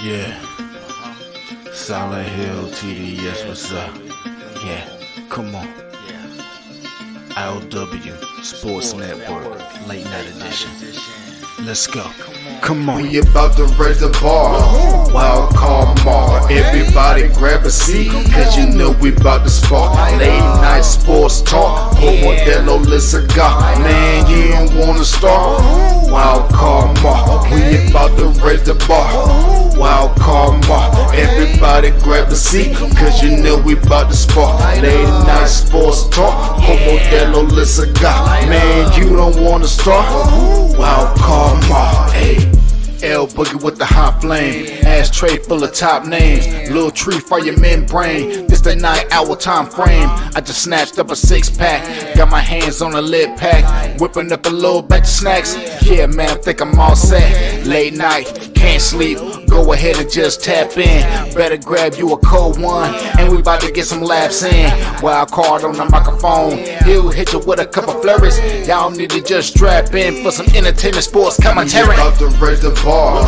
Yeah. Solid Hill TD, yes, what's up? Yeah, come on. I.O.W. Sports Network, late night edition. Let's go. Come on. We about to raise the bar. Wild card mar. Everybody grab a seat, cause you know we about to spark. Late night sports talk. Modelo Le Cigar. Man, you don't wanna start. Wild card mar. We about to raise the bar. Wild card mar. Everybody grab a seat, cause you know we about to spark. Late night sports talk. Modelo Le Cigar. Man, you don't wanna start. Wild card mar. Hey. L Boogie with the hot flame, ashtray full of top names, little tree for your membrane. This the 9-hour time frame. I just snatched up a 6-pack, got my hands on a lid pack, whipping up a little batch of snacks. Yeah, man, I think I'm all set. Late night, can't sleep. Go ahead and just tap in. Better grab you a cold one, and we about to get some laps in. Wild card on the microphone, he'll hit you with a couple flurries. Y'all need to just strap in for some entertainment sports commentary. About to raise the bar,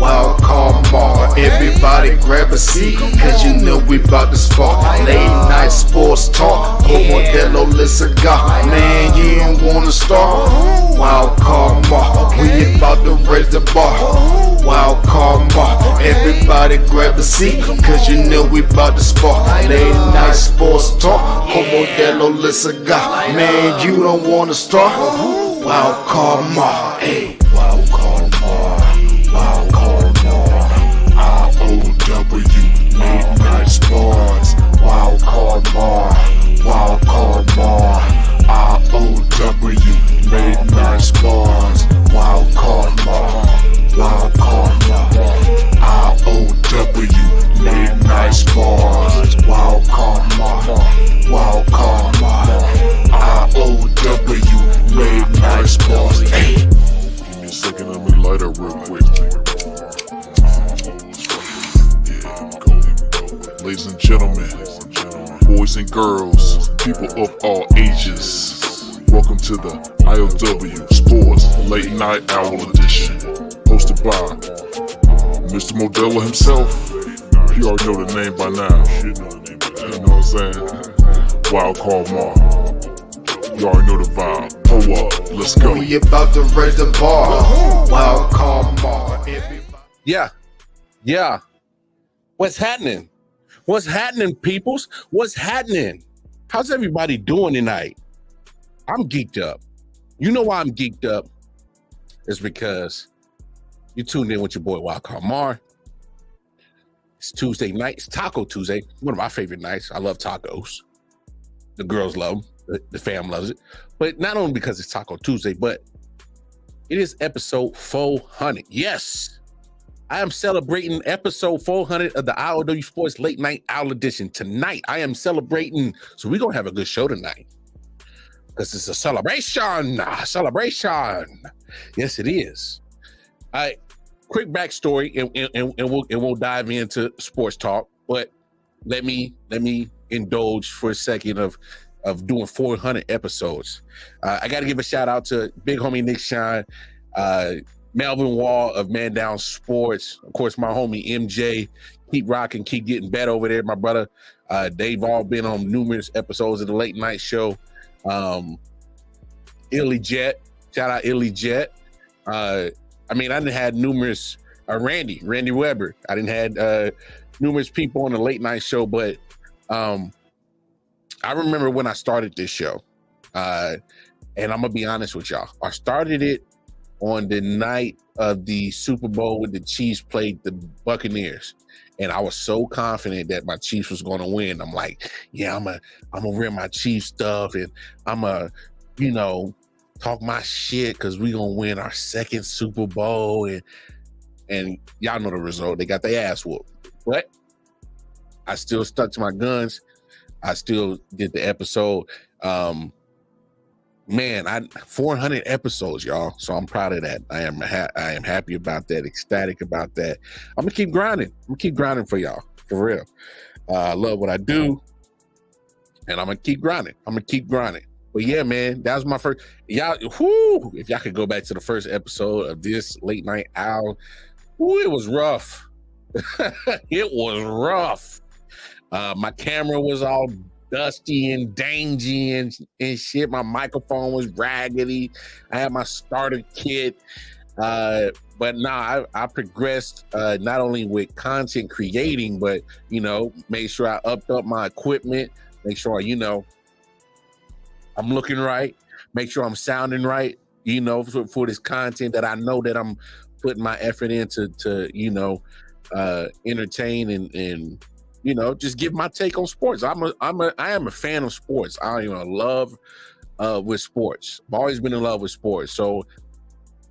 wild card bar. Everybody grab a seat, cause you know we about to spark. Late night sports talk, Modelo Le Cigar. Man, you don't wanna start. Wild card bar, we about to raise the bar. Wild card bar. Everybody grab a seat, cause you know we about to spark. Late night sports talk, Modelo Le Cigar. Man, you don't wanna start. Wild card mar, ayy. Wild card mar, wild card mar. I.O.W. late night sports. Wild card mar, wild card mar. I.O.W. late night sports. Wild card mar. Wild card mar. I.O.W. late night sports. Wild card mar. Wild card mar. I.O.W. late night sports. Hey. Give me a second, let me light up real quick. Ladies and gentlemen, boys and girls, people of all ages, welcome to the I.O.W. Sports Late Night Hour Edition, hosted by Mr. Modelo himself. You already know the name by now. You know what I'm saying? Wild Card Mar. You already know the vibe. Pull up, let's go. We about to raise the bar. Wild card mar. Yeah. What's happening? What's happening, peoples? What's happening? How's everybody doing tonight? I'm geeked up. You know why I'm geeked up? It's because you tuned in with your boy Wildcard Mar. It's Tuesday night. It's Taco Tuesday. One of my favorite nights. I love tacos. The girls love them. The fam loves it. But not only because it's Taco Tuesday, but it is episode 400. Yes, I am celebrating episode 400 of the I.O.W. Sports Late Night Owl Edition. Tonight, I am celebrating. So we're going to have a good show tonight. Because it's a celebration. Yes, it is. All right. Quick backstory, and we'll dive into sports talk. But let me indulge for a second of doing 400 episodes. I got to give a shout out to big homie Nick Shine, Melvin Wall of Man Down Sports, of course my homie MJ. Keep rocking, keep getting better over there, my brother. They've all been on numerous episodes of the late night show. Illy Jet, shout out Illy Jet. I done had numerous Randy Weber. I didn't had numerous people on the late night show, but I remember when I started this show, and I'm gonna be honest with y'all. I started it on the night of the Super Bowl when the Chiefs played the Buccaneers, and I was so confident that my Chiefs was gonna win. I'm like, yeah, I'm gonna wear my Chiefs stuff, and I'm gonna, talk my shit because we gonna win our second Super Bowl, and y'all know the result. They got their ass whooped, but I still stuck to my guns. I still did the episode. 400 episodes, y'all. So I'm proud of that. I am happy about that, ecstatic about that. I'm gonna keep grinding. I'm gonna keep grinding for y'all, for real. I love what I do, and I'm gonna keep grinding. But yeah, man, that was my first. Y'all, if y'all could go back to the first episode of this late night owl, it was rough. It was rough. My camera was all dusty and dangy and shit. My microphone was raggedy. I had my starter kit. But nah, I progressed not only with content creating, but, you know, made sure I upped up my equipment, make sure, you know, I'm looking right, make sure I'm sounding right, you know, for this content that I know that I'm putting my effort into, you know, entertain and you know, just give my take on sports. I am a fan of sports. I am in love with sports. I've always been in love with sports. So,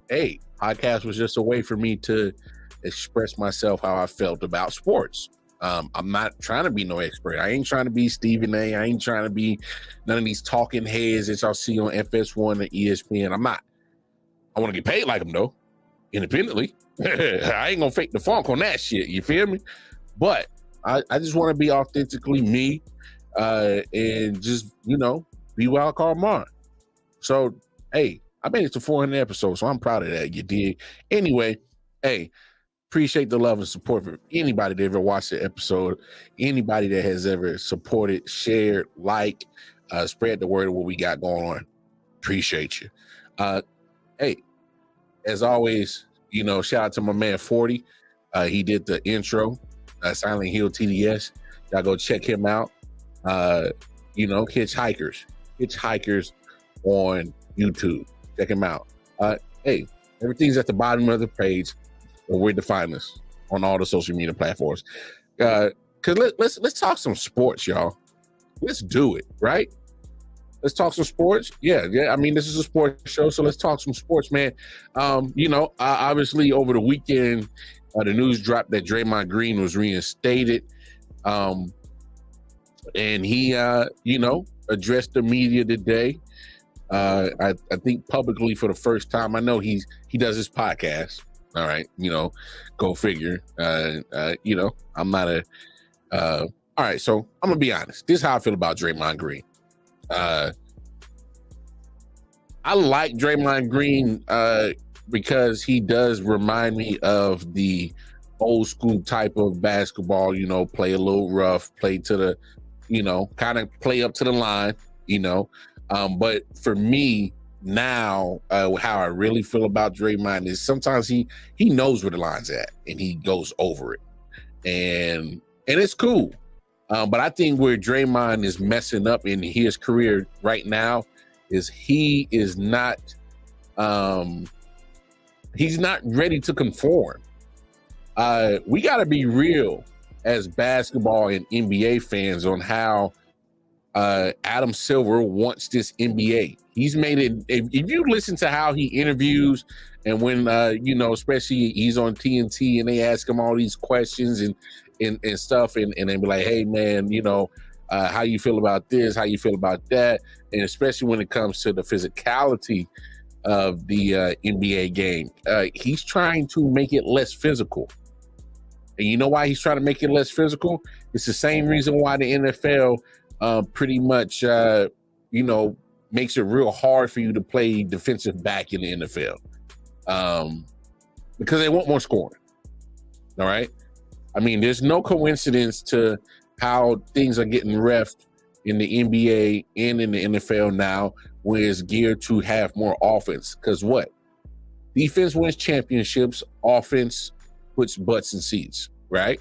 hey, podcast was just a way for me to express myself how I felt about sports. I'm not trying to be no expert. I ain't trying to be Stephen A. I ain't trying to be none of these talking heads that y'all see on FS1 or ESPN. I'm not. I want to get paid like them though, independently. I ain't gonna fake the funk on that shit. You feel me? But I just want to be authentically me, and just, you know, be Wild Card Mark. So, hey, I made it to 400 episodes, so I'm proud of that. You did. Anyway, hey, appreciate the love and support for anybody that ever watched the episode, anybody that has ever supported, shared, liked, spread the word of what we got going on. Appreciate you. Hey, as always, you know, shout out to my man 40. He did the intro, Silent Hill TDS. Y'all go check him out. You know, Hitchhikers on YouTube. Check him out. Hey, everything's at the bottom of the page where to find us on all the social media platforms. Cause let's talk some sports, y'all. Let's do it, right? Let's talk some sports. Yeah. I mean, this is a sports show, so let's talk some sports, man. You know, obviously over the weekend, the news dropped that Draymond Green was reinstated. And he, you know, addressed the media today. I think publicly for the first time. I know he does his podcast. All right, you know, go figure. You know, I'm not a. All right, so I'm gonna be honest. This is how I feel about Draymond Green. I like Draymond Green because he does remind me of the old school type of basketball. You know, play a little rough, play to the, you know, kind of play up to the line. You know. But for me now, how I really feel about Draymond is sometimes he knows where the line's at and he goes over it, and it's cool. But I think where Draymond is messing up in his career right now is he is not he's not ready to conform. We got to be real as basketball and NBA fans on how Adam Silver wants this NBA. He's made it. If you listen to how he interviews, and when you know, especially he's on TNT and they ask him all these questions and stuff, and they be like, "Hey, man, you know, how you feel about this? How you feel about that?" And especially when it comes to the physicality of the NBA game, he's trying to make it less physical. And you know why he's trying to make it less physical? It's the same reason why the NFL pretty much, you know, makes it real hard for you to play defensive back in the NFL, because they want more scoring. All right. I mean, there's no coincidence to how things are getting reffed in the NBA and in the NFL now, where it's geared to have more offense. Because what? Defense wins championships, offense puts butts in seats, right?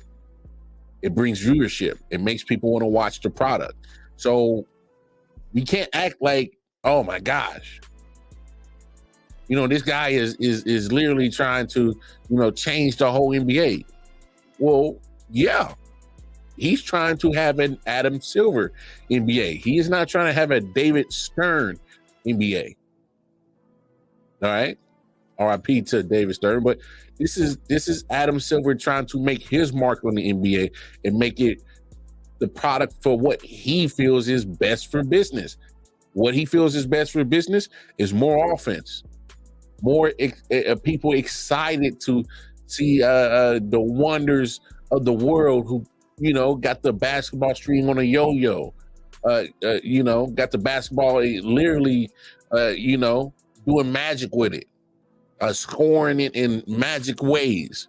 It brings viewership. It makes people want to watch the product. So we can't act like, oh my gosh, you know, this guy is literally trying to, you know, change the whole NBA. Well, yeah, he's trying to have an Adam Silver NBA. He is not trying to have a David Stern NBA. All right, RIP to David Stern, but this is Adam Silver trying to make his mark on the NBA and make it the product for what he feels is best for business. What he feels is best for business is more offense, more people excited to see the wonders of the world who, you know, got the basketball stream on a yo-yo, you know, got the basketball literally, you know, doing magic with it, scoring it in magic ways.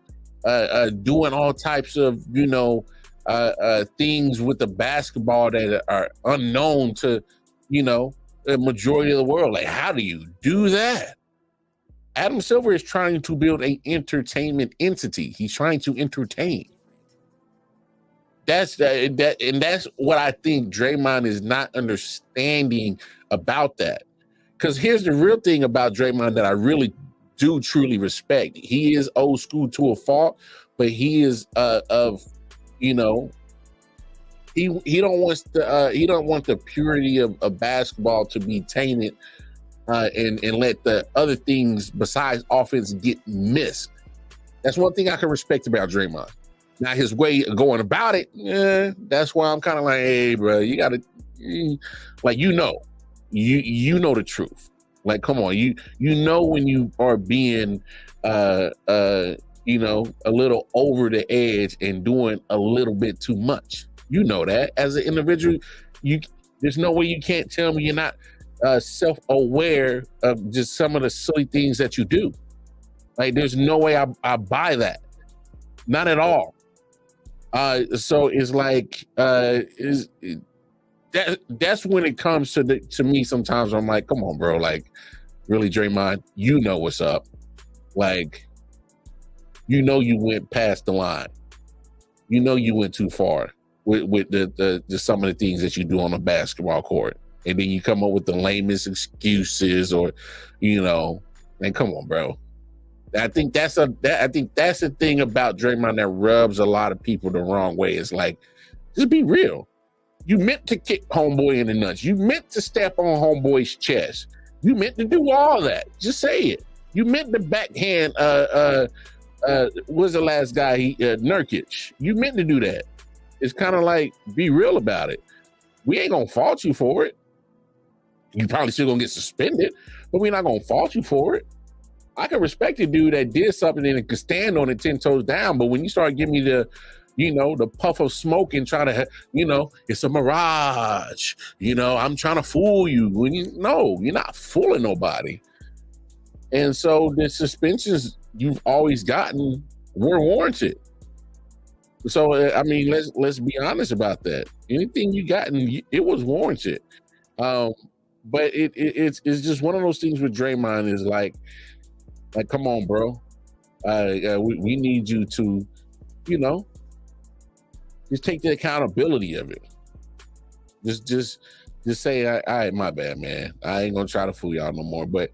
doing all types of, things with the basketball that are unknown to, the majority of the world. Like, how do you do that? Adam Silver is trying to build an entertainment entity. He's trying to entertain. That's what I think Draymond is not understanding about that. Because here's the real thing about Draymond that I really do truly respect. He is old school to a fault, but he is he don't want the purity of basketball to be tainted and let the other things besides offense get missed. That's one thing I can respect about Draymond. Now his way of going about it, that's why I'm kind of like, hey, bro, you gotta, like, you know the truth. Like, come on, you know when you are being, a little over the edge and doing a little bit too much. You know that as an individual, there's no way you can't tell me you're not self-aware of just some of the silly things that you do. Like, there's no way I buy that, not at all. So it's like that's when it comes to me. Sometimes I'm like, come on, bro, like, really, Draymond, you know what's up. Like, you went past the line. You went too far with the some of the things that you do on the basketball court, and then you come up with the lamest excuses, or man, come on, bro. I think that's the thing about Draymond that rubs a lot of people the wrong way. It's like, just be real. You meant to kick homeboy in the nuts. You meant to step on homeboy's chest. You meant to do all that. Just say it. You meant to backhand what's the last guy? Nurkic. You meant to do that. It's kind of like, be real about it. We ain't gonna fault you for it. You probably still gonna get suspended, but we're not gonna fault you for it. I can respect a dude that did something and could stand on it 10 toes down, but when you start giving me the puff of smoke and try to, it's a mirage, I'm trying to fool you. When you're not fooling nobody. And so the suspensions you've always gotten were warranted. So, I mean, let's be honest about that. Anything you gotten, it was warranted. But it's just one of those things with Draymond is like, come on, bro. We need you to, just take the accountability of it. Just say, all right, my bad, man. I ain't gonna try to fool y'all no more. But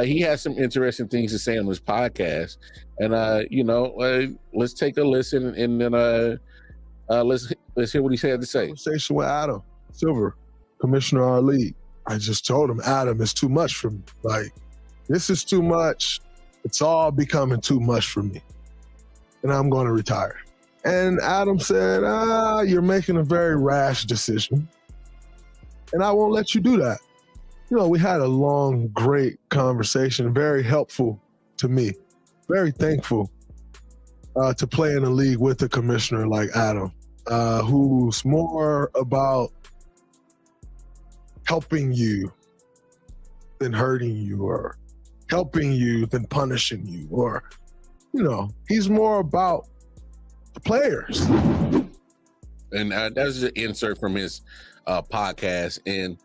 he has some interesting things to say on this podcast, and let's take a listen, and then let's hear what he had to say. Conversation with Adam Silver, commissioner of our league. I just told him, Adam, it's too much for me. Like, this is too much. It's all becoming too much for me, and I'm going to retire. And Adam said, you're making a very rash decision, and I won't let you do that. We had a long, great conversation, very helpful to me, very thankful to play in a league with a commissioner like Adam, who's more about helping you than hurting you, or helping you than punishing you, or, he's more about the players. And that's an insert from his podcast. And,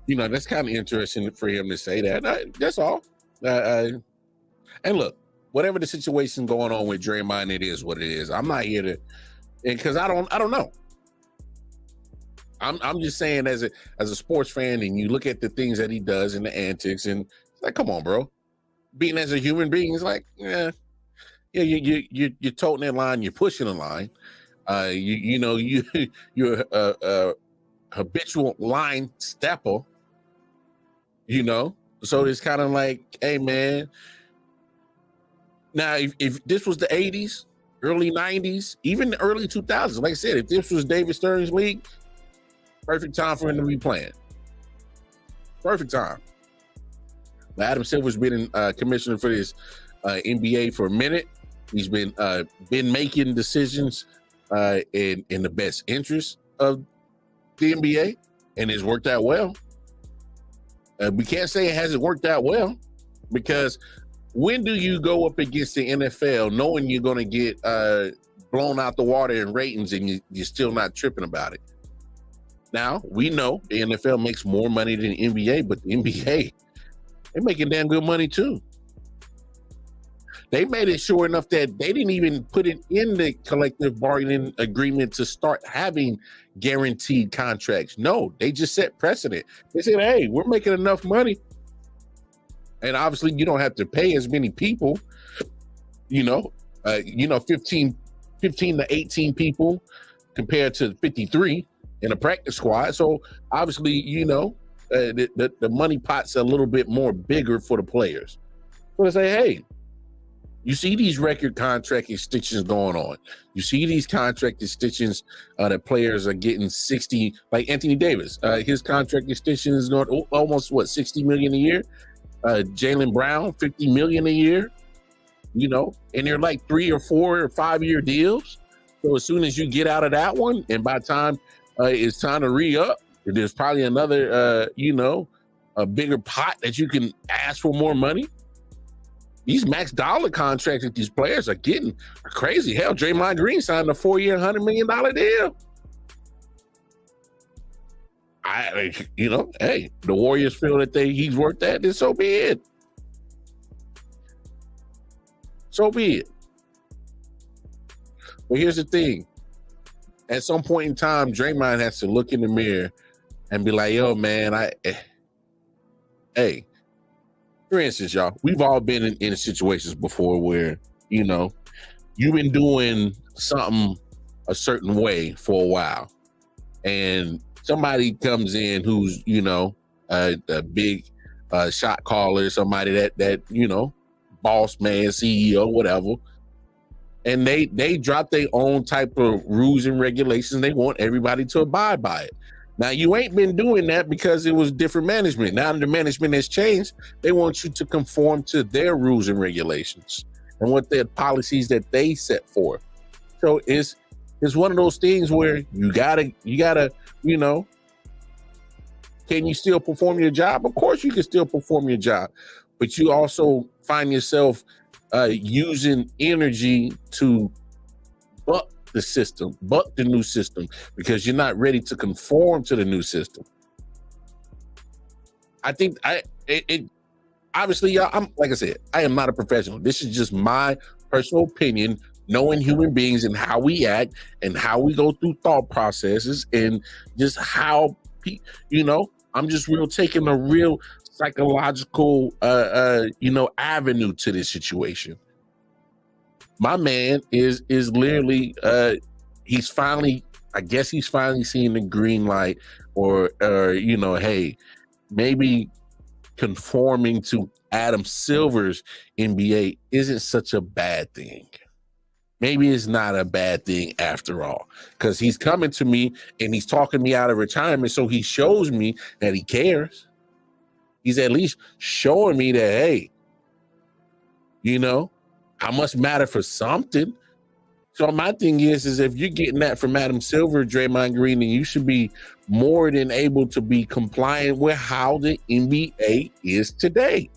that's kind of interesting for him to say that. That's all. And look, whatever the situation going on with Draymond, it is what it is. I'm not here to, because I don't know. I'm just saying, as a sports fan, and you look at the things that he does and the antics, and it's like, come on, bro. Being as a human being, it's like, you're toting that line, you're pushing the line. You're a habitual line stepper. So it's kind of like, hey, man. Now, if this was the 80s, early 90s, even the early 2000s, like I said, if this was David Stern's league, perfect time for him to be playing. Perfect time. Now, Adam Silver's been commissioner for this NBA for a minute. He's been making decisions in the best interest of the NBA, and it's worked out well. We can't say it hasn't worked out well, because when do you go up against the NFL knowing you're going to get blown out the water in ratings and you're still not tripping about it? Now, we know the NFL makes more money than the NBA, but the NBA, they're making damn good money too. They made it sure enough that they didn't even put it in the collective bargaining agreement to start having guaranteed contracts. No, they just set precedent. They said, hey, we're making enough money. And obviously you don't have to pay as many people, 15 to 18 people compared to 53 in a practice squad. So obviously, the money pot's a little bit more bigger for the players. So they say, hey, you see these record contract extensions going on. You see these contract extensions that players are getting 60, like Anthony Davis. His contract extension is going almost $60 million a year. Jaylen Brown, $50 million a year. And they're like 3 or 4 or 5 year deals. So as soon as you get out of that one, and by the time it's time to re-up, there's probably another, a bigger pot that you can ask for more money. These max dollar contracts that these players are getting are crazy. Hell, Draymond Green signed a 4-year, $100 million deal. Hey, the Warriors feel that he's worth that, then so be it. So be it. But here's the thing. At some point in time, Draymond has to look in the mirror and be like, yo, man, hey, for instance, y'all, we've all been in situations before where, you've been doing something a certain way for a while. And somebody comes in who's, a big shot caller, somebody that boss man, CEO, whatever. And they drop their own type of rules and regulations. They want everybody to abide by it. Now, you ain't been doing that because it was different management. Now the management has changed. They want you to conform to their rules and regulations and what their policies that they set for. So it's one of those things where you gotta, can you still perform your job? Of course you can still perform your job, but you also find yourself using energy to buck the system, buck the new system, because you're not ready to conform to the new system. I think obviously, y'all, like I said, I am not a professional. This is just my personal opinion, knowing human beings and how we act and how we go through thought processes and just how, I'm just taking a real psychological, avenue to this situation. My man is literally, he's finally seeing the green light, or hey, maybe conforming to Adam Silver's NBA isn't such a bad thing. Maybe it's not a bad thing after all, because he's coming to me and he's talking me out of retirement. So he shows me that he cares. He's at least showing me that, hey, I must matter for something. So my thing is if you're getting that from Adam Silver, Draymond Green, then you should be more than able to be compliant with how the NBA is today.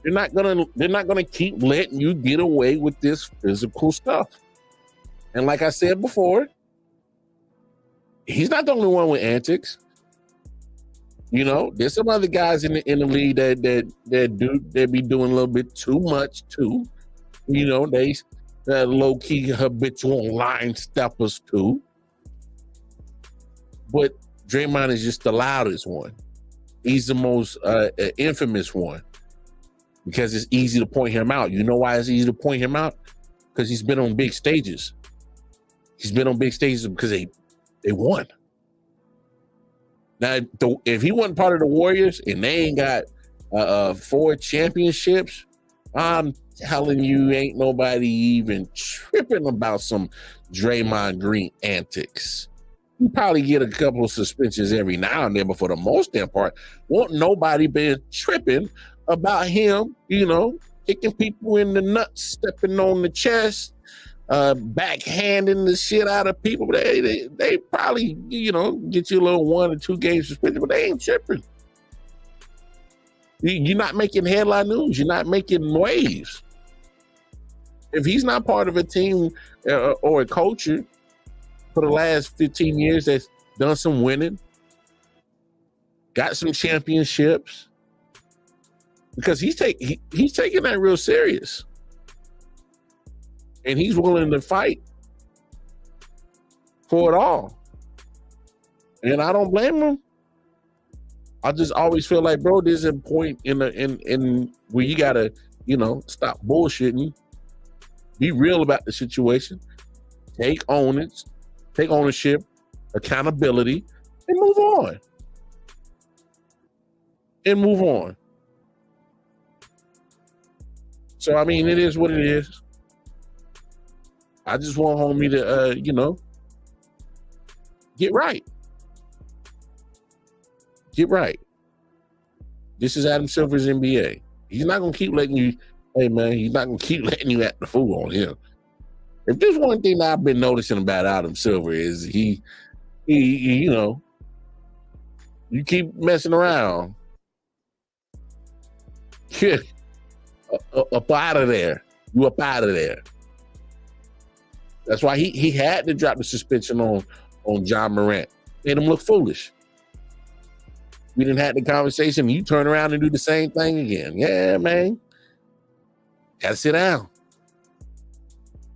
They're not gonna keep letting you get away with this physical stuff. And like I said before, he's not the only one with antics. There's some other guys in the league that be doing a little bit too much too. They low key habitual line steppers too. But Draymond is just the loudest one. He's the most infamous one because it's easy to point him out. You know why it's easy to point him out? Because he's been on big stages. He's been on big stages because they won. Now, if he wasn't part of the Warriors and they ain't got 4 championships, I'm telling you, ain't nobody even tripping about some Draymond Green antics. You probably get a couple of suspensions every now and then, but for the most part, won't nobody be tripping about him, kicking people in the nuts, stepping on the chest, backhanding the shit out of people. They probably, get you a little 1 or 2 game suspension, but they ain't tripping. You're not making headline news. You're not making waves. If he's not part of a team or a culture for the last 15 years that's done some winning, got some championships, because he's taking that real serious, and he's willing to fight for it all. And I don't blame him. I just always feel like, bro, there's a point in where you gotta, stop bullshitting, be real about the situation, take ownership, accountability, and move on. So I mean, it is what it is. I just want homie to, get right. Get right. This is Adam Silver's NBA. He's not gonna keep letting you. Hey man, he's not gonna keep letting you act the fool on him. If there's one thing that I've been noticing about Adam Silver is he you keep messing around. Up out of there. You up out of there. That's why he had to drop the suspension on John Morant. Made him look foolish. We didn't have the conversation. You turn around and do the same thing again. Yeah, man. Gotta sit down.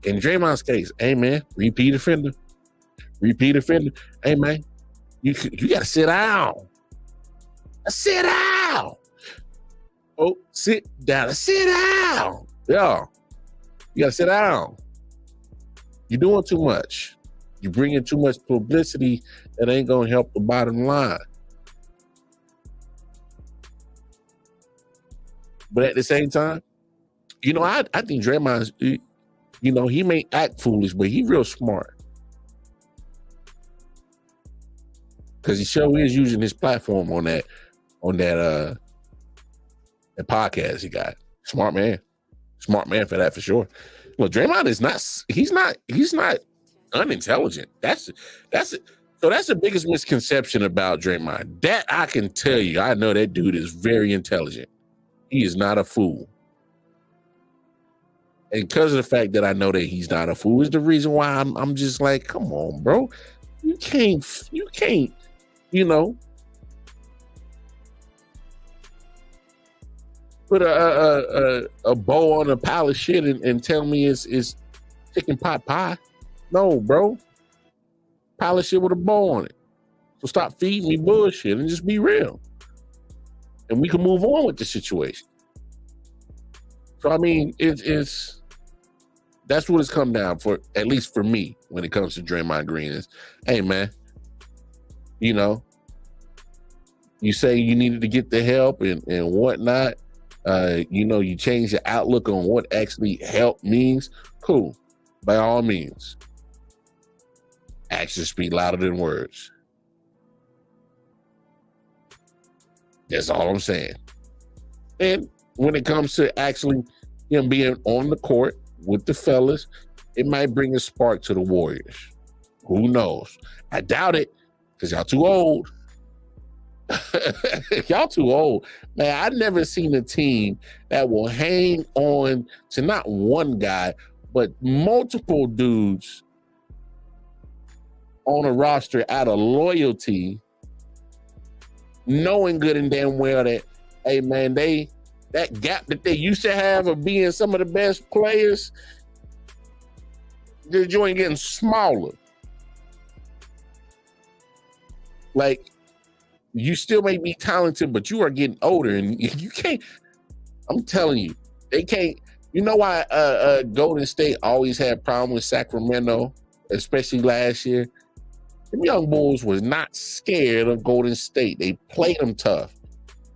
In Draymond's case, hey man, repeat offender. Hey man, you gotta sit down. Sit down. Oh, sit down. Sit down. Yeah. You gotta sit down. You're doing too much. You're bringing too much publicity that ain't gonna help the bottom line. But at the same time, I think Draymond's, he may act foolish, but he real smart. Because he sure is using his platform on that podcast he got. Smart man for that, for sure. Well, Draymond is not. He's not unintelligent. That's the biggest misconception about Draymond. That I can tell you. I know that dude is very intelligent. He is not a fool. And because of the fact that I know that he's not a fool is the reason why I'm just like, come on, bro. You can't, put a bow on a pile of shit and tell me it's chicken pot pie. No, bro. Pile of shit with a bow on it. So stop feeding me bullshit and just be real. And we can move on with the situation. So I mean, that's what it's come down for, at least for me, when it comes to Draymond Green is, hey man, you say you needed to get the help and whatnot. You change the outlook on what actually help means. Cool. By all means. Actions speak louder than words. That's all I'm saying. And when it comes to actually him being on the court with the fellas, it might bring a spark to the Warriors. Who knows? I doubt it, because y'all too old. Y'all too old. Man, I've never seen a team that will hang on to not one guy, but multiple dudes on a roster out of loyalty, knowing good and damn well that, hey man, that gap that they used to have of being some of the best players, the joint getting smaller. Like, you still may be talented, but you are getting older, and you can't. I'm telling you, they can't. You know why Golden State always had problems with Sacramento, especially last year? The young Bulls was not scared of Golden State. They played them tough.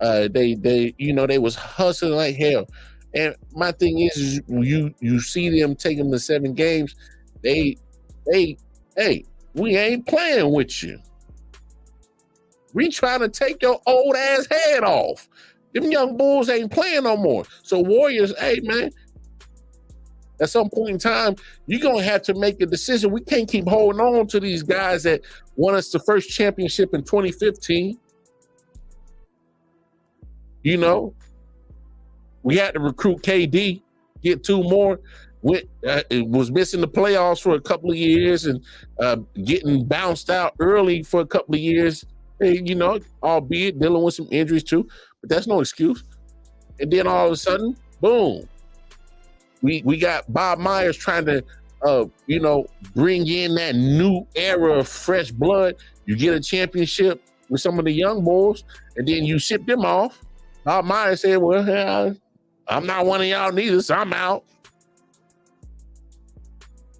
They was hustling like hell. And my thing is you see them take them to 7 games. Hey, we ain't playing with you. We trying to take your old ass head off. Them young Bulls ain't playing no more. So Warriors, hey man, at some point in time, you're going to have to make a decision. We can't keep holding on to these guys that won us the first championship in 2015. You know, we had to recruit KD, get 2 more. It was missing the playoffs for a couple of years and getting bounced out early for a couple of years. You know, albeit dealing with some injuries too, but that's no excuse. And then all of a sudden, boom, we got Bob Myers trying to, you know, bring in that new era of fresh blood. You get a championship with some of the young boys, and then you ship them off. Bob Myers said, well, I'm not one of y'all neither, so I'm out.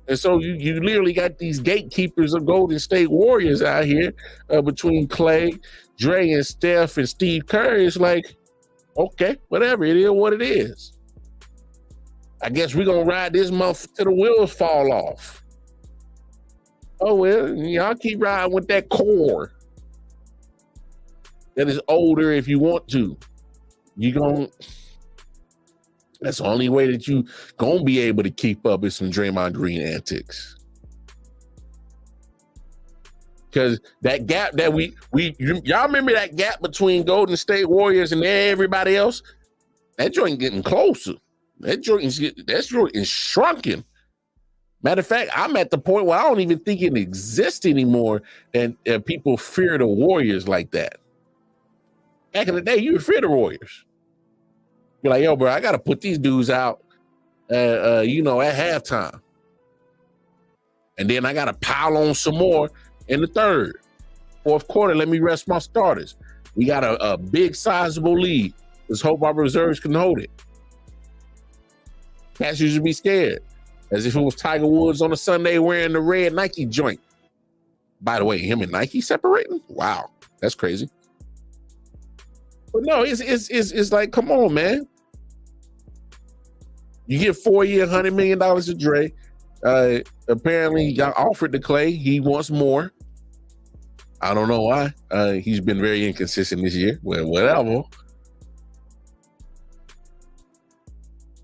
And so you literally got these gatekeepers of Golden State Warriors out here between Clay, Dre, and Steph, and Steve Kerr. It's like, okay, whatever, it is what it is. I guess we're going to ride this month till the wheels fall off. Oh, well, y'all keep riding with that core that is older if you want to. That's the only way that you gonna be able to keep up with some Draymond Green antics. Because that gap that y'all remember that gap between Golden State Warriors and everybody else? That joint getting closer. That joint is shrunken. Matter of fact, I'm at the point where I don't even think it exists anymore, and people fear the Warriors like that. Back in the day, you would fear the Warriors. You're like, yo, bro, I got to put these dudes out, you know, at halftime. And then I got to pile on some more in the third. Fourth quarter, let me rest my starters. We got a big, sizable lead. Let's hope our reserves can hold it. Cats used to be scared. As if it was Tiger Woods on a Sunday wearing the red Nike joint. By the way, him and Nike separating? Wow, that's crazy. But no, it's like, come on, man. You get 4 year, $100 million to Dre. Apparently, y'all offered to Clay. He wants more. I don't know why. He's been very inconsistent this year. Well, whatever.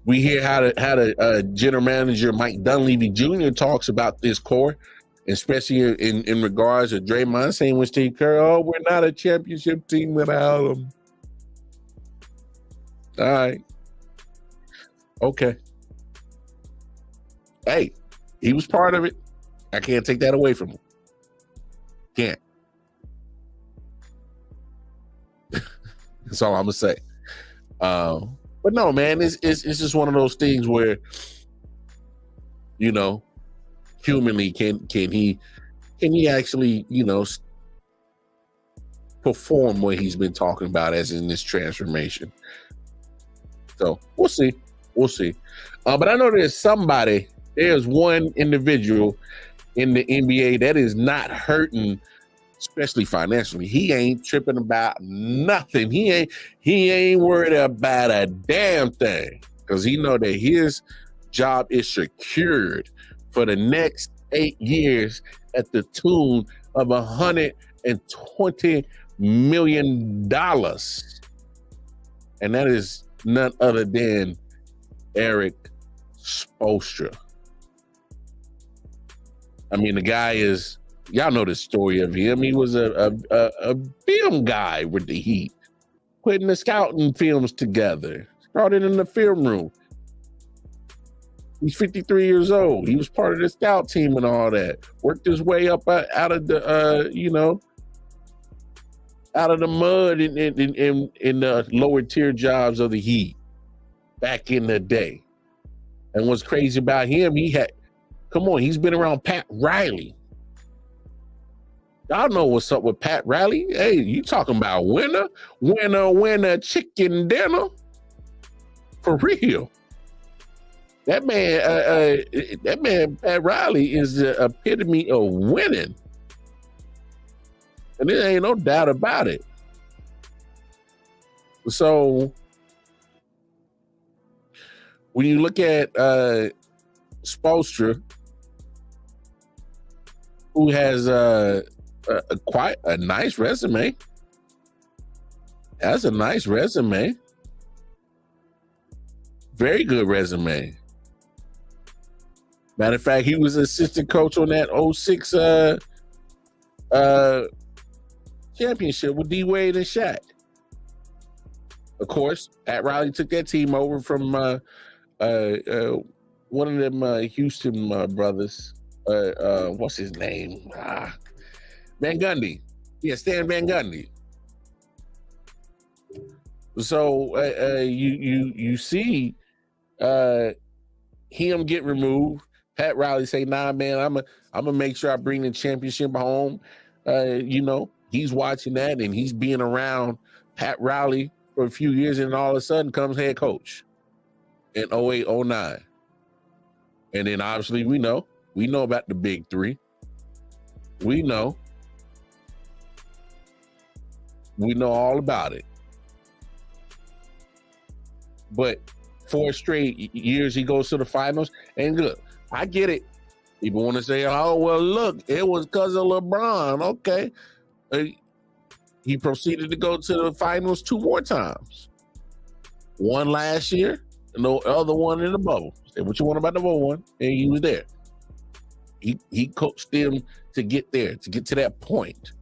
We hear how the general manager Mike Dunleavy Jr. talks about this core, especially in regards to Draymond saying with Steve Kerr, oh, we're not a championship team without him. All right. Okay. Hey, he was part of it. I can't take that away from him. Can't. That's all I'm gonna say. But no, man, it's just one of those things where, you know, humanly, can he actually, you know, perform what he's been talking about as in this transformation? So we'll see. But I know there's one individual in the NBA that is not hurting, especially financially. He ain't tripping about nothing. He ain't worried about a damn thing because he know that his job is secured for the next 8 years at the tune of $120 million. And that is none other than Eric Spoelstra. I mean, the guy is, y'all know the story of him. He was a film guy with the Heat, putting the scouting films together, started in the film room. He's 53 years old. He was part of the scout team and all that. Worked his way up out of the, you know, out of the mud in the lower tier jobs of the Heat back in the day. And what's crazy about him, he's been around Pat Riley. Y'all know what's up with Pat Riley. Hey, you talking about winner chicken dinner? For real. That man, Pat Riley is the epitome of winning. And there ain't no doubt about it. So when you look at Spoelstra, who has quite a nice resume. That's a nice resume. Very good resume. Matter of fact, he was assistant coach on that 06 championship with D Wade and Shaq. Of course, Pat Riley took that team over from one of them Houston brothers. What's his name? Van Gundy. Yeah, Stan Van Gundy. So you see him get removed. Pat Riley say, "Nah, man, I'm gonna make sure I bring the championship home." He's watching that and he's being around Pat Riley for a few years, and all of a sudden comes head coach in 08, 09. And then obviously we know about the big three. We know all about it. But 4 straight years he goes to the finals. And look, I get it. People want to say, oh, well, look, it was because of LeBron. Okay. He proceeded to go to the finals 2 more times. One last year, and the other one in the bubble. Say what you want about the bubble one, and he was there. He coached them to get there, to get to that point.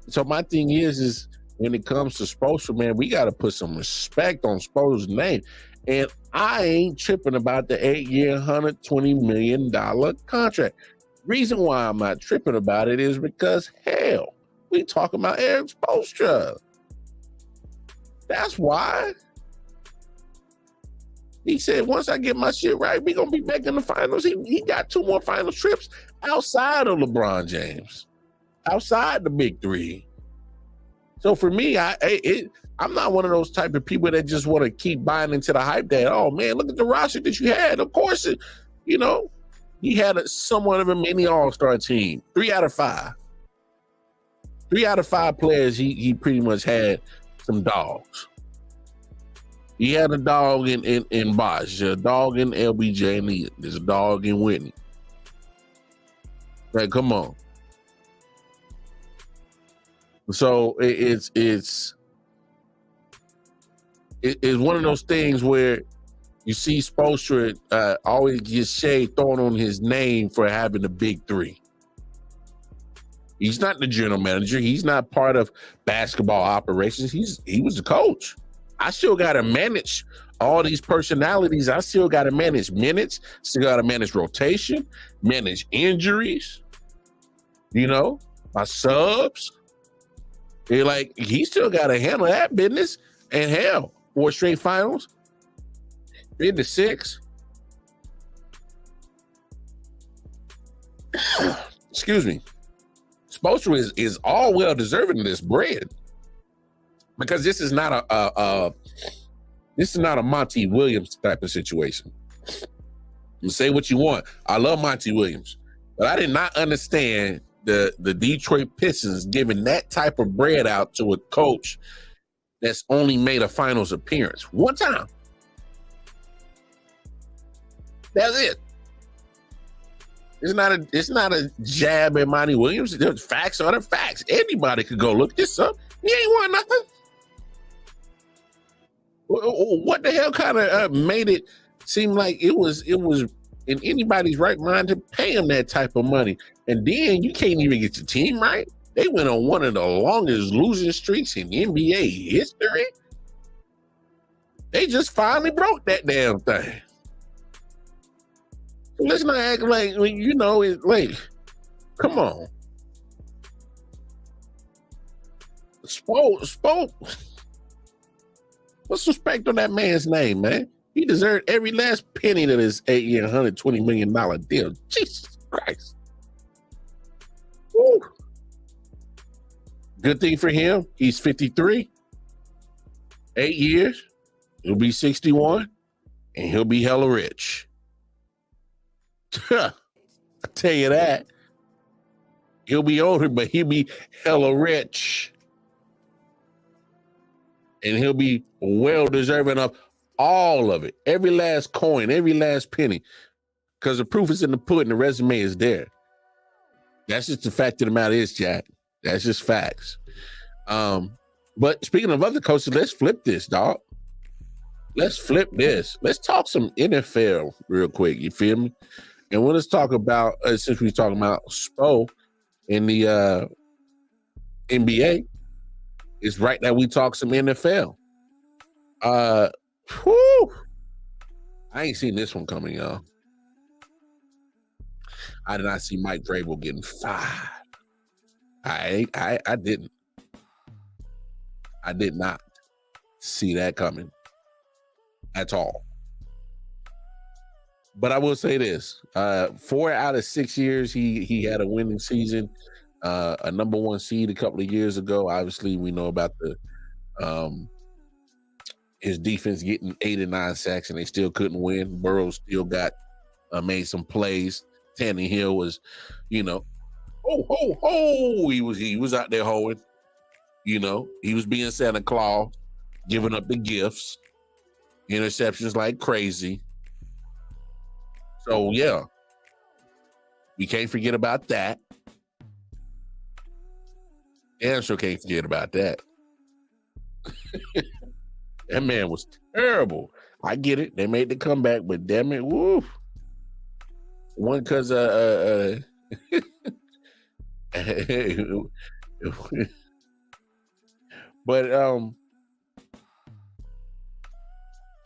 So my thing is when it comes to Spoelstra, man, we got to put some respect on Spoelstra's name. And I ain't tripping about the 8-year, $120 million contract. Reason why I'm not tripping about it is because, hell, we talking about Erik Spoelstra. That's why. He said, once I get my shit right, we going to be back in the finals. He got 2 more final trips outside of LeBron James, outside the big three. So for me, I'm not one of those type of people that just want to keep buying into the hype that, oh, man, look at the roster that you had. Of course, he had somewhat of a mini all-star team. 3 out of 5. 3 out of 5 players, he pretty much had some dogs. He had a dog in Bosh, a dog in LBJ, and there's a dog in Whitney. Like, come on. So it's one of those things where you see Spoelstra always gets shade thrown on his name for having the big three. He's not the general manager. He's not part of basketball operations. He was the coach. I still got to manage all these personalities. I still got to manage minutes. Still got to manage rotation, manage injuries. My subs. He still got to handle that business. And hell, 4 straight finals, 3 to 6. Excuse me. Spoelstra is all well deserving of this bread, because this is not a Monty Williams type of situation. You say what you want. I love Monty Williams, but I did not understand the Detroit Pistons giving that type of bread out to a coach that's only made a finals appearance 1 time. That's it. It's not a jab at Monty Williams. There's facts are the facts. Anybody could go look this up. He ain't won nothing. What the hell kind of made it seem like it was in anybody's right mind to pay him that type of money? And then you can't even get your team right. They went on one of the longest losing streaks in NBA history. They just finally broke that damn thing. Let's not act like, it's like, come on. Spo. What's respect on that man's name, man? He deserved every last penny of this 8-year, $120 million deal. Jesus Christ. Woo. Good thing for him, he's 53. 8 years, he'll be 61, and he'll be hella rich. I tell you that. He'll be older, but he'll be hella rich. And he'll be well deserving of all of it. Every last coin, every last penny. Because the proof is in the pudding, the resume is there. That's just the fact of the matter is, Jack. That's just facts. But speaking of other coaches, let's flip this, dog. Let's flip this. Let's talk some NFL real quick. You feel me? And let's talk about, since we're talking about Spo in the NBA, it's right that we talk some NFL. Whew, I ain't seen this one coming, y'all. I did not see Mike Vrabel getting fired. I didn't. I did not see that coming at all. But I will say this: 4 out of 6 years, he had a winning season, a number 1 seed a couple of years ago. Obviously, we know about the his defense getting 8 and 9 sacks, and they still couldn't win. Burrow still got made some plays. Tannehill was, he was out there hoeing. He was being Santa Claus, giving up the gifts, interceptions like crazy. So yeah, we can't forget about that. And sure can't forget about that. That man was terrible. I get it. They made the comeback, but damn it, woo. One because but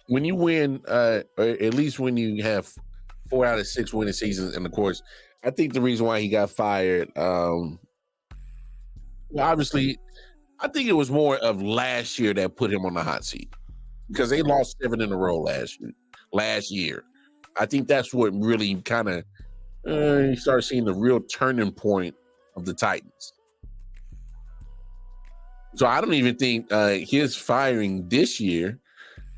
when you win, or at least when you have 4 out of 6 winning seasons, and of course, I think the reason why he got fired, obviously, I think it was more of last year that put him on the hot seat because they lost 7 in a row last year. I think that's what really kind of you start seeing the real turning point of the Titans. So I don't even think his firing this year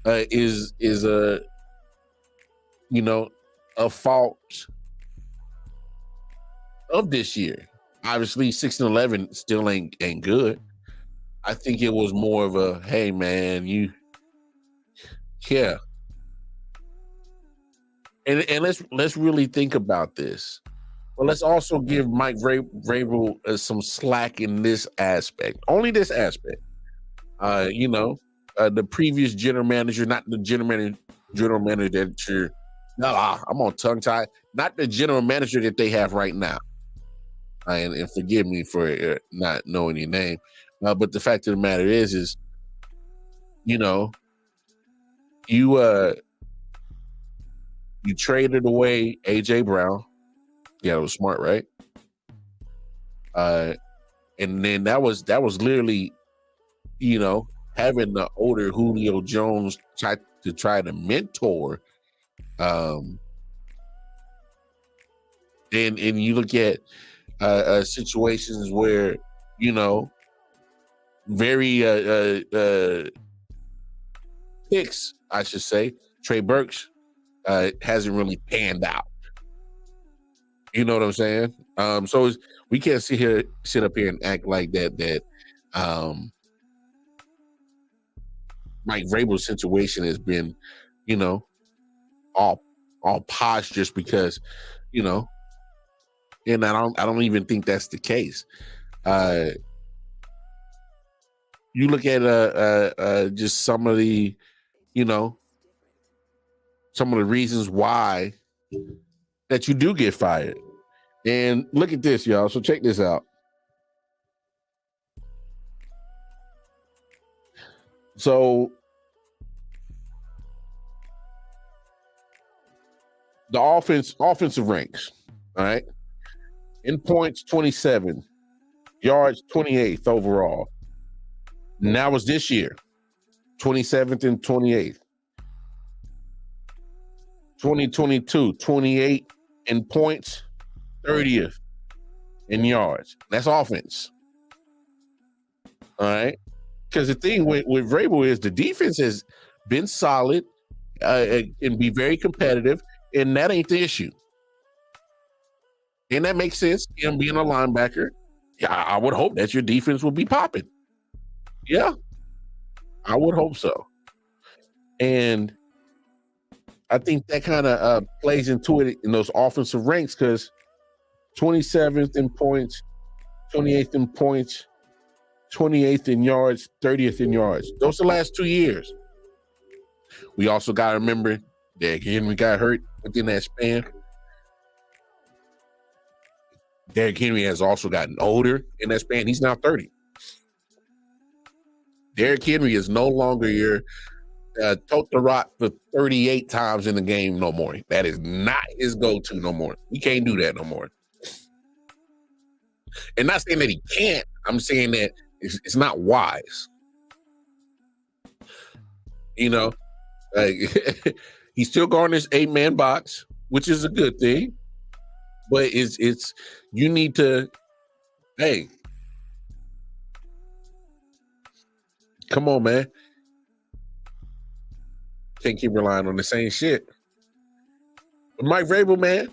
is a fault of this year. Obviously, 6-11 still ain't good. I think it was more of a, hey man, yeah. And let's really think about this. Well, let's also give Mike Vrabel some slack in this aspect. Only this aspect. The previous general manager, not the general manager that you're. I'm on tongue tie. Not the general manager that they have right now. And forgive me for not knowing your name, but the fact of the matter is you traded away A.J. Brown. Yeah, it was smart, right? And then that was literally, having the older Julio Jones try to mentor. And you look at situations where, very picks, I should say, Trey Burks hasn't really panned out. You know what I'm saying? So we can't sit up here and act like that Mike Vrabel's situation has been, all posh just because, and I don't even think that's the case. You look at just some of the reasons why that you do get fired. And look at this, y'all. So check this out. So the offensive ranks, all right? In points, 27. Yards, 28th overall. And that was this year, 27th and 28th. 2022, 28 in points, 30th in yards. That's offense. All right? Because the thing with Vrabel is the defense has been solid and be very competitive, and that ain't the issue. And that makes sense, him being a linebacker. Yeah, I would hope that your defense will be popping. Yeah, I would hope so. And I think that kind of plays into it in those offensive ranks because 27th in points, 28th in points, 28th in yards, 30th in yards. Those are the last 2 years. We also got to remember that Henry got hurt within that span. Derrick Henry has also gotten older in that span. He's now 30. Derrick Henry is no longer your tote the rock for 38 times in the game no more. That is not his go-to no more. He can't do that no more. And not saying that he can't. I'm saying that it's not wise. You know, like, he's still guarding his 8-man box, which is a good thing. But it's you need to, hey, come on, man. Can't keep relying on the same shit. But Mike Vrabel, man,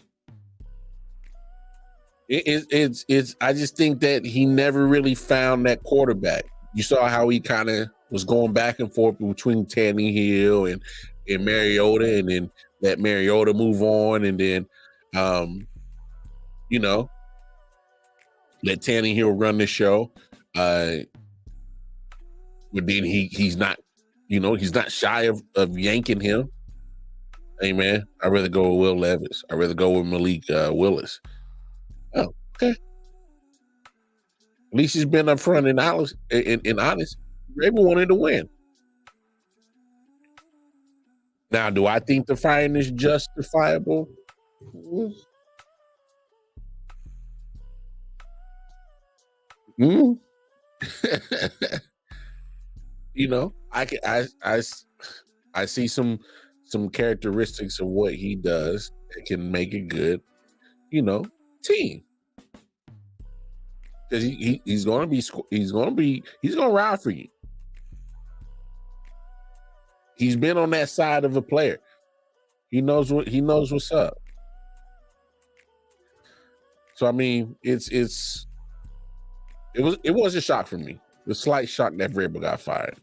it's I just think that he never really found that quarterback. You saw how he kind of was going back and forth between Tannehill and Mariota, and then let Mariota move on, and then you know, let Tannehill run the show. But then he's not, you know, he's not shy of yanking him. Hey man, I'd rather go with Will Levis. I'd rather go with Malik Willis. Oh, okay. At least he's been upfront and honest. Vrabel wanted to win. Now, do I think the firing is justifiable? You know, I see some characteristics of what he does that can make it good, you know, team. Because he's gonna ride for you. He's been on that side of a player. He knows what's up. So I mean, it was a shock for me. The slight shock that Vrabel got fired.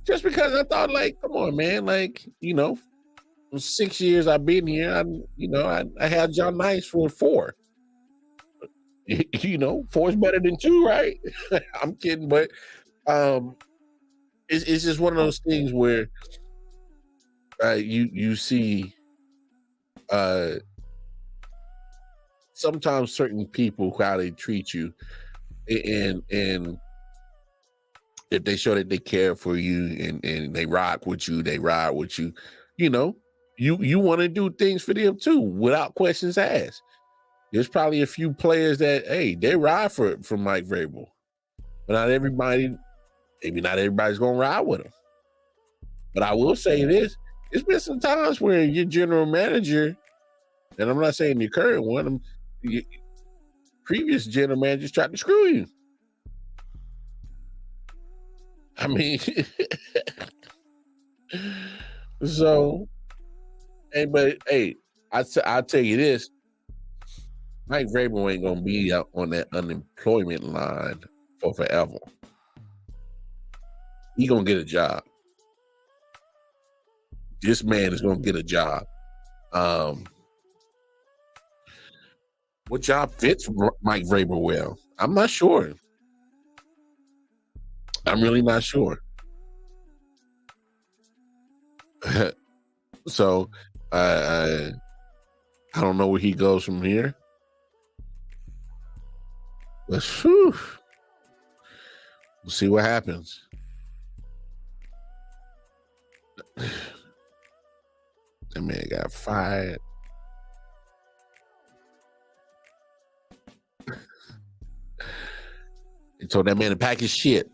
Just because I thought, like, come on, man, like, you know, for 6 years I've been here, I had John Nice for 4. You know, 4 is better than 2, right? I'm kidding, but it's just one of those things where you see sometimes certain people, how they treat you, and if they show that they care for you and they rock with you, they ride with you, you know, you want to do things for them too without questions asked. There's probably a few players that, hey, they ride for Mike Vrabel, but not everybody. Maybe not everybody's gonna ride with him. But I will say this: it's been some times where your general manager, and I'm not saying your current one, your previous general managers tried to screw you. I mean, so, hey, I'll tell you this: Mike Vrabel ain't gonna be out on that unemployment line for forever. He gonna get a job. This man is gonna get a job. What job fits Mike Vrabel well? I'm not sure. I'm really not sure. So I don't know where he goes from here. But whew, we'll see what happens. That man got fired. He told that man to pack his shit.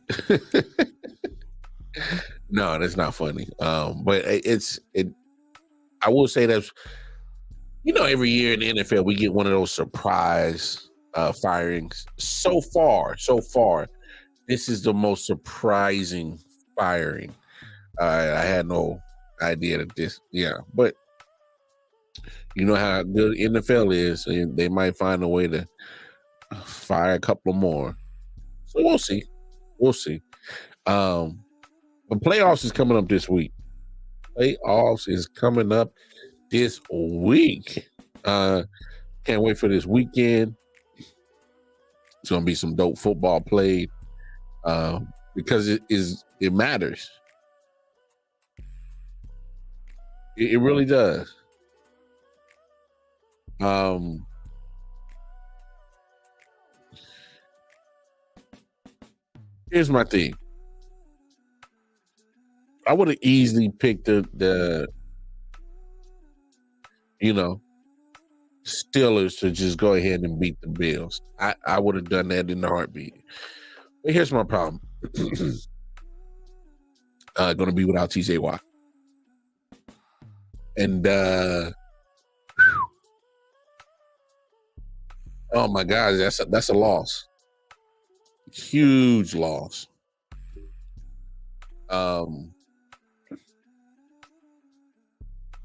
No, that's not funny. But I will say that, you know, every year in the NFL we get one of those surprise firings. So far, this is the most surprising firing. I had no idea that this, but you know how good NFL is, and they might find a way to fire a couple more. So we'll see. The playoffs is coming up this week. Can't wait for this weekend. It's gonna be some dope football played, because it matters. It really does. Here's my thing. I would have easily picked the Steelers to just go ahead and beat the Bills. I would have done that in a heartbeat. But here's my problem. Going to be without TJ Watt. And oh my God, that's a loss. Huge loss.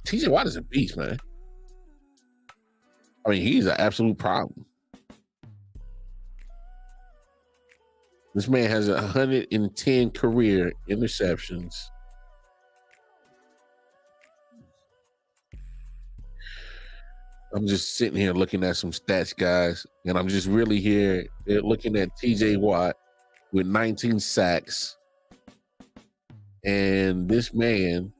TJ Watt is a beast, man. I mean, he's an absolute problem. This man has 110 career interceptions. I'm just sitting here looking at some stats, guys, and I'm just really here looking at TJ Watt with 19 sacks. And this man,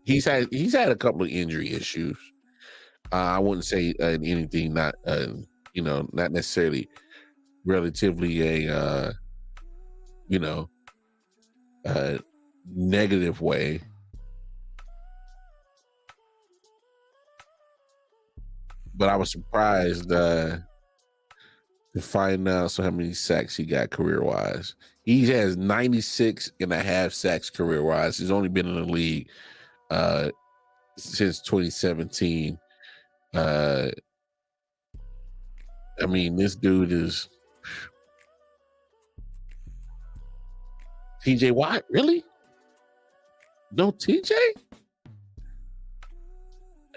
he's had a couple of injury issues. I wouldn't say anything not necessarily relatively a negative way. But I was surprised to find out how many sacks he got career-wise. He has 96 and a half sacks career-wise. He's only been in the league since 2017. I mean, this dude is TJ Watt, really? No TJ?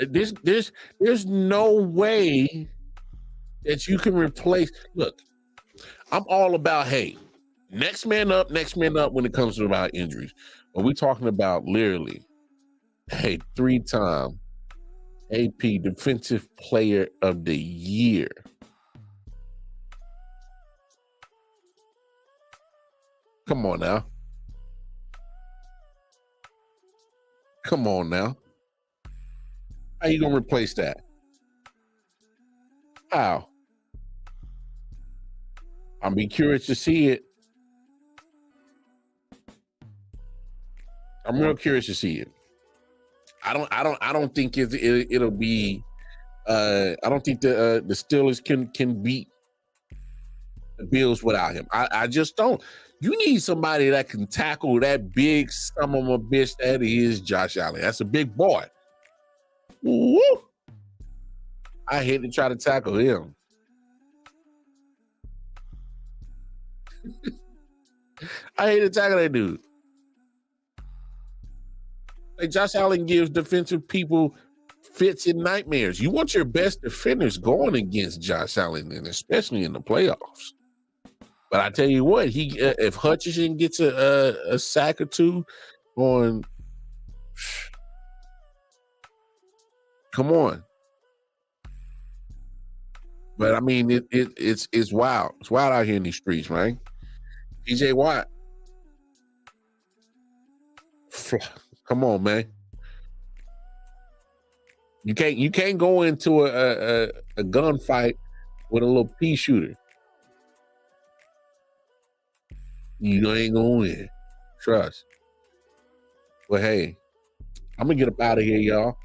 There's no way that you can replace. Look, I'm all about, hey, next man up when it comes to about injuries. But we're talking about literally, hey, 3-time AP Defensive Player of the Year. Come on now. How you gonna replace that? How? I'm be curious to see it. I'm real curious to see it. I don't think it'll be. I don't think the Steelers can beat the Bills without him. I just don't. You need somebody that can tackle that big son of a bitch that is Josh Allen. That's a big boy. Woo! I hate to try to tackle him. I hate to tackle that dude. Like Josh Allen gives defensive people fits and nightmares. You want your best defenders going against Josh Allen, and especially in the playoffs. But I tell you what, if Hutchinson gets a sack or two on, come on. But I mean, it's wild. It's wild out here in these streets, right? TJ Watt, come on, man. You can't go into a gunfight with a little pea shooter. You ain't gonna win. Trust. But hey, I'm gonna get up out of here, y'all.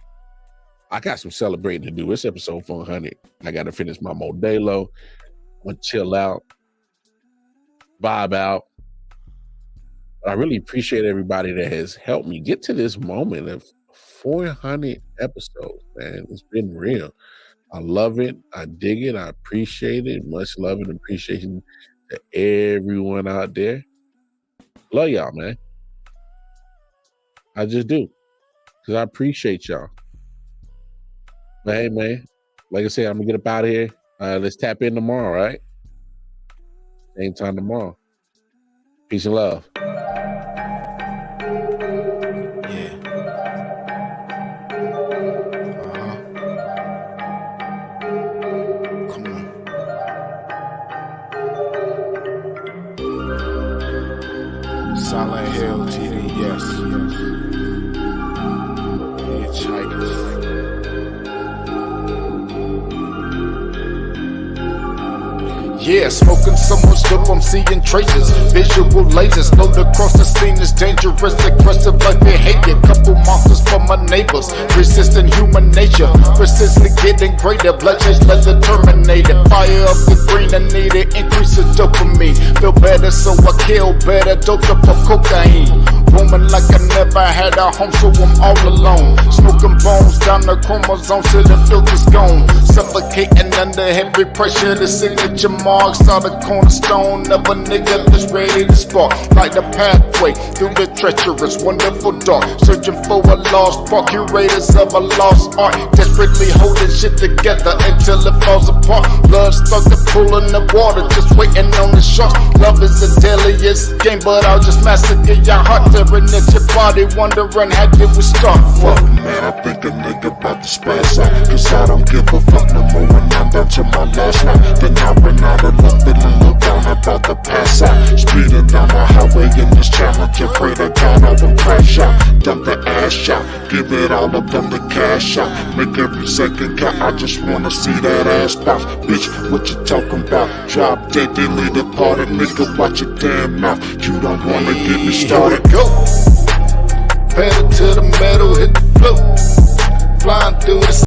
I got some celebrating to do. It's episode 400. I got to finish my Modelo. I'm gonna chill out, vibe out. But I really appreciate everybody that has helped me get to this moment of 400 episodes, man. It's been real. I love it. I dig it. I appreciate it. Much love and appreciation to everyone out there. Love y'all, man. I just do. Because I appreciate y'all. But hey, man, like I said, I'm going to get up out of here. Let's tap in tomorrow, right? Same time tomorrow. Peace and love. Silent Hill TD, yes. Hitchhikers. Yeah, smoking so much dope, I'm seeing traces. Visual lasers load across the scene is dangerous, aggressive like behavior. Couple monsters for my neighbors, resisting human nature, persistently getting greater. Bloodshed like the Terminator. Fire up the green, I need it, increase the dopamine. Feel better, so I kill better. Doped up for cocaine. Roaming like I never had a home, so I'm all alone. Smoking bones down the chromosome till the filter's gone. Suffocating under heavy pressure, the signature marks are the cornerstone of a nigga that's ready to spark. Like the pathway through the treacherous, wonderful dark. Searching for a lost spark, curators of a lost art. Desperately holding shit together until it falls apart. Blood stuck to pool in the water, just waiting on the sharks. Love is the deadliest game, but I'll just massacre your heart. Tearing at your body, wondering how did we start from? Fuck man, I think a nigga about to spaz out, cause I don't give a fuck no more when I'm down to my last night. Then I ran out of luck, feeling look down, about to pass out. Speeding down the highway in this challenge, pray to God I won't crash out. Dump the ash out, give it all up, dump the cash out. Make every second count, I just wanna see that ass bounce. Bitch, what you talking about? Drop dead, they lead the party, nigga, watch your damn mouth. You don't wanna get me started. Go. Pedal to the metal, hit the floor. Flying through the